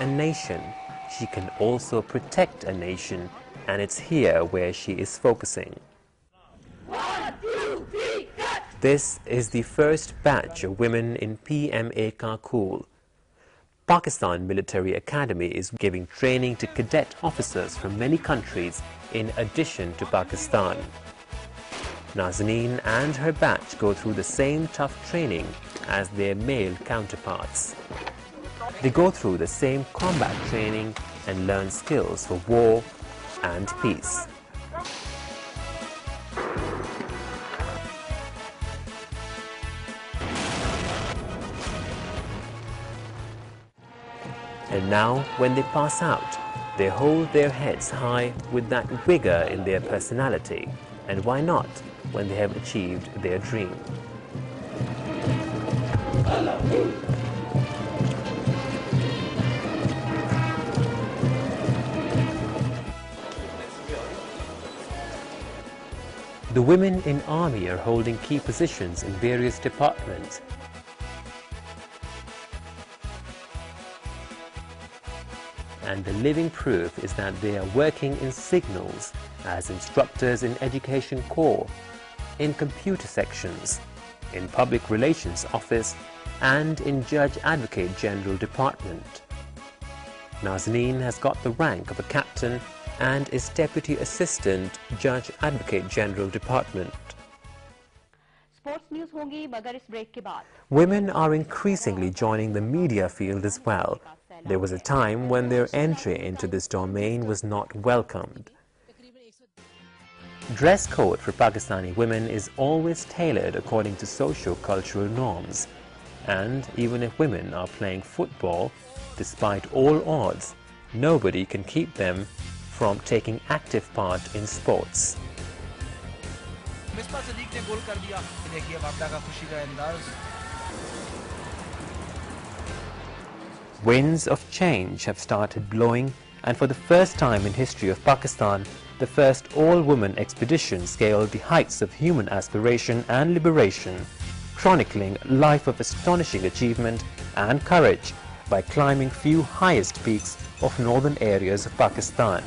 a nation, she can also protect a nation, and it's here where she is focusing. 1, 2, 3, cut! This is the first batch of women in PMA Kakul. Pakistan Military Academy is giving training to cadet officers from many countries in addition to Pakistan. Nazanin and her batch go through the same tough training as their male counterparts. They go through the same combat training and learn skills for war and peace. And now, when they pass out, they hold their heads high with that vigor in their personality. And why not, when they have achieved their dream? The women in army are holding key positions in various departments. And the living proof is that they are working in signals as instructors in education corps, in computer sections, in public relations office, and in Judge Advocate General Department. Nazanin has got the rank of a captain and is Deputy Assistant Judge Advocate General Department. Sports news होंगी मगर इस break के बाद. Women are increasingly joining the media field as well. There was a time when their entry into this domain was not welcomed. Dress code for Pakistani women is always tailored according to socio-cultural norms. And even if women are playing football, despite all odds, nobody can keep them from taking active part in sports. Winds of change have started blowing, and for the first time in history of Pakistan, the first all-woman expedition scaled the heights of human aspiration and liberation, chronicling a life of astonishing achievement and courage by climbing few highest peaks of northern areas of Pakistan.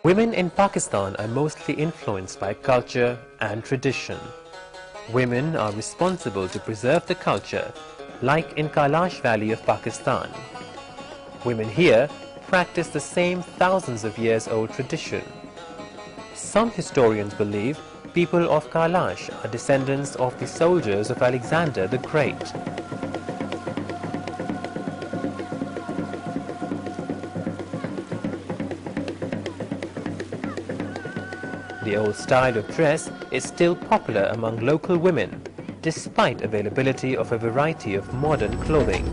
Women in Pakistan are mostly influenced by culture and tradition. Women are responsible to preserve the culture, like in Kailash Valley of Pakistan. Women here practice the same thousands of years old tradition. Some historians believe people of Kailash are descendants of the soldiers of Alexander the Great. The old style of dress is still popular among local women, despite availability of a variety of modern clothing.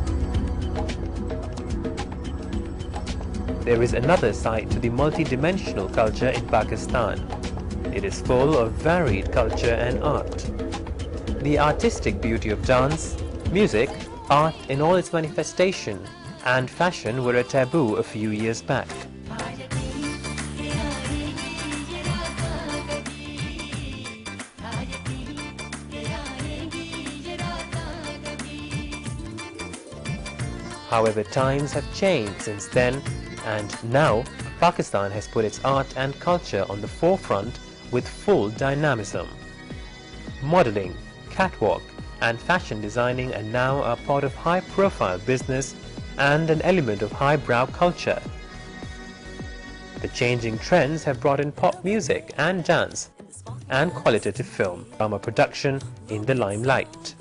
There is another side to the multi-dimensional culture in Pakistan. It is full of varied culture and art. The artistic beauty of dance, music, art in all its manifestation, and fashion were a taboo a few years back. However, times have changed since then, and now Pakistan has put its art and culture on the forefront with full dynamism. Modeling, catwalk, and fashion designing are now a part of high-profile business and an element of highbrow culture. The changing trends have brought in pop music and dance and qualitative film, drama production in the limelight.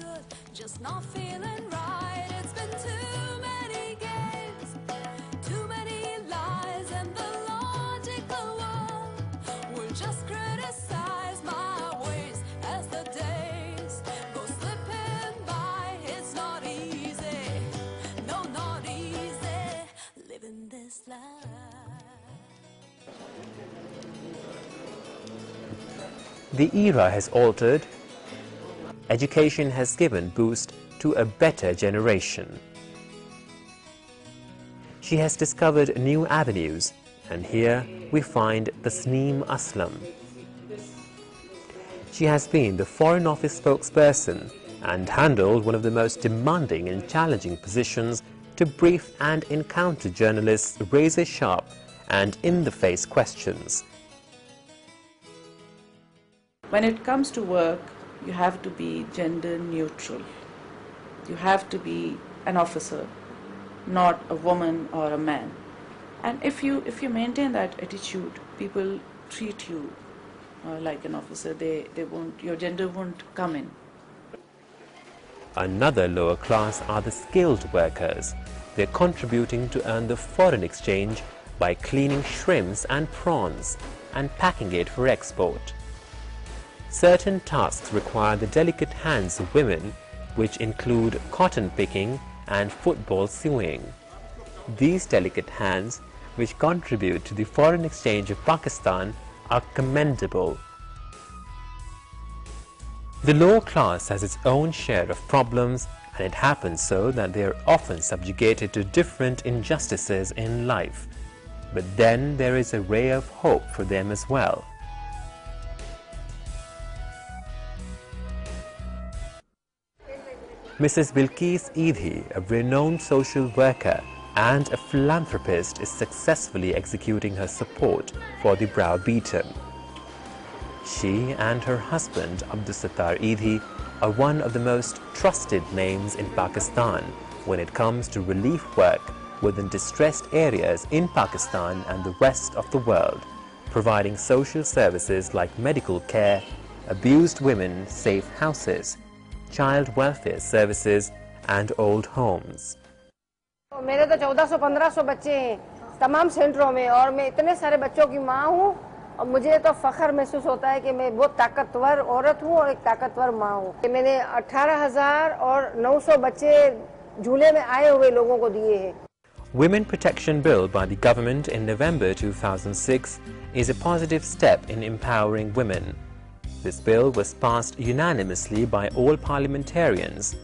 The era has altered. Education has given boost to a better generation. She has discovered new avenues, and here we find Tasneem Aslam. She has been the Foreign Office spokesperson and handled one of the most demanding and challenging positions to brief and encounter journalists' razor-sharp and in-the-face questions. When it comes to work, you have to be gender neutral. You have to be an officer, not a woman or a man. And if you maintain that attitude, people treat you like an officer. Your gender won't come in. Another lower class are the skilled workers. They're contributing to earn the foreign exchange by cleaning shrimps and prawns and packing it for export. Certain tasks require the delicate hands of women, which include cotton picking and football sewing. These delicate hands, which contribute to the foreign exchange of Pakistan, are commendable. The lower class has its own share of problems, and it happens so that they are often subjugated to different injustices in life. But then there is a ray of hope for them as well. Mrs. Bilkis Eidhi, a renowned social worker and a philanthropist, is successfully executing her support for the browbeaten. She and her husband Abdusattar Eidhi are one of the most trusted names in Pakistan when it comes to relief work within distressed areas in Pakistan and the rest of the world, providing social services like medical care, abused women safe houses, child welfare services and old homes. मेरे तो 1400-1500 बच्चे हैं तमाम सेंटरों में और मैं इतने सारे बच्चों की माँ हूँ और मुझे तो फख्र महसूस होता है कि मैं बहुत ताकतवर औरत हूँ और एक ताकतवर माँ हूँ। मैंने 18,900 बच्चे झूले में आए हुए लोगों को दिए हैं। Women Protection Bill by the government in November 2006 is a positive step in empowering women. This bill was passed unanimously by all parliamentarians,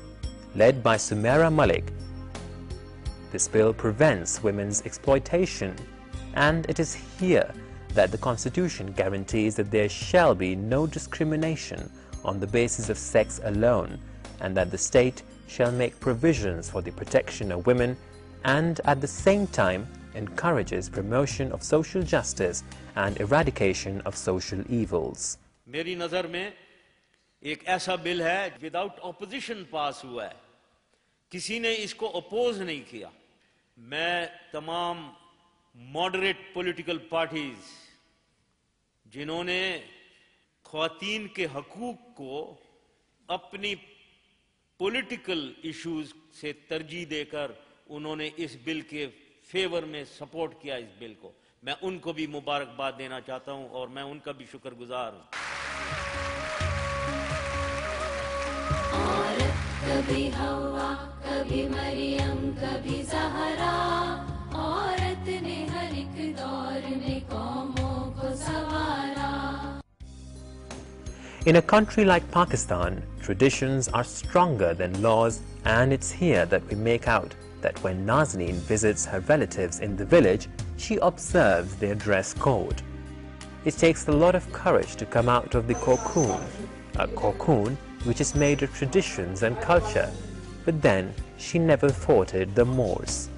led by Sumaira Malik. This bill prevents women's exploitation, and it is here that the Constitution guarantees that there shall be no discrimination on the basis of sex alone, and that the state shall make provisions for the protection of women and at the same time encourages promotion of social justice and eradication of social evils. मेरी नजर में एक ऐसा bill है without opposition पास हुआ है, किसी ने इसको अपोज नहीं किया। मैं तमाम मॉडरेट पॉलिटिकल पार्टीज जिन्होंने ख्वातीन के हकूक को अपनी पॉलिटिकल इश्यूज से तरजीह देकर उन्होंने इस बिल के फेवर में सपोर्ट किया इस बिल को, मैं उनको भी मुबारकबाद देना चाहता हूं और मैं उनका भी शुक्रगुजार हूं। कभी हवा कभी मरियम कभी ज़हरा औरत ने हर एक दौर में कौमों को सवारा। In a country like Pakistan, traditions are stronger than laws, and it's here that we make out that when Nazneen visits her relatives in the village, she observes their dress code. It takes a lot of courage to come out of the cocoon, a cocoon which is made of traditions and culture, but then she never thwarted the Moors.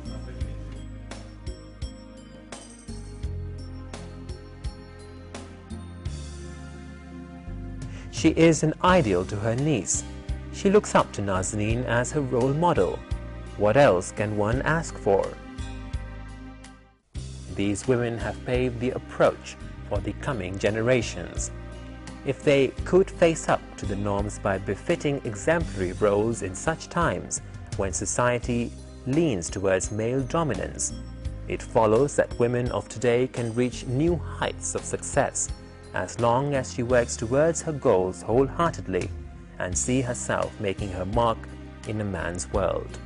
She is an ideal to her niece. She looks up to Nazneen as her role model. What else can one ask for? These women have paved the approach for the coming generations. If they could face up to the norms by befitting exemplary roles in such times when society leans towards male dominance, it follows that women of today can reach new heights of success as long as she works towards her goals wholeheartedly and see herself making her mark in a man's world.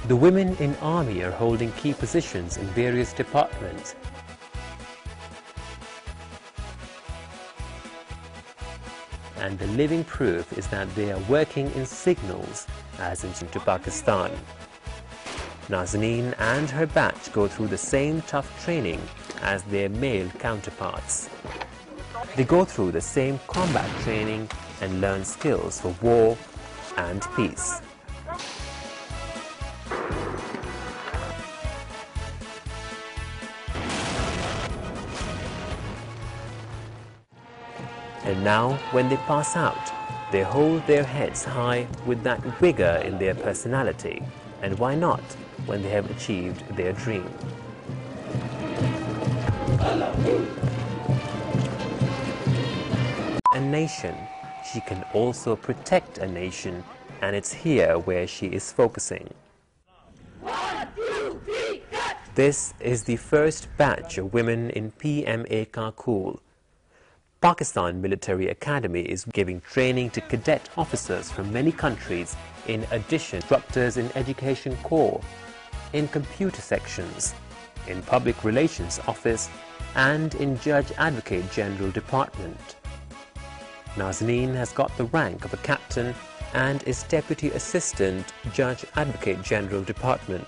The women in army are holding key positions in various departments. And the living proof is that they are working in signals, as in to Pakistan. Nazanin and her batch go through the same tough training as their male counterparts. They go through the same combat training and learn skills for war and peace. And now, when they pass out, they hold their heads high with that vigor in their personality. And why not, when they have achieved their dream? A nation, she can also protect a nation, and it's here where she is focusing. 1, 2, 3, cut! This is the first batch of women in PMA Kakul. Pakistan Military Academy is giving training to cadet officers from many countries, in addition to instructors in education corps, in computer sections, in public relations office, and in Judge Advocate General Department. Nazanin has got the rank of a captain and is Deputy Assistant Judge Advocate General Department.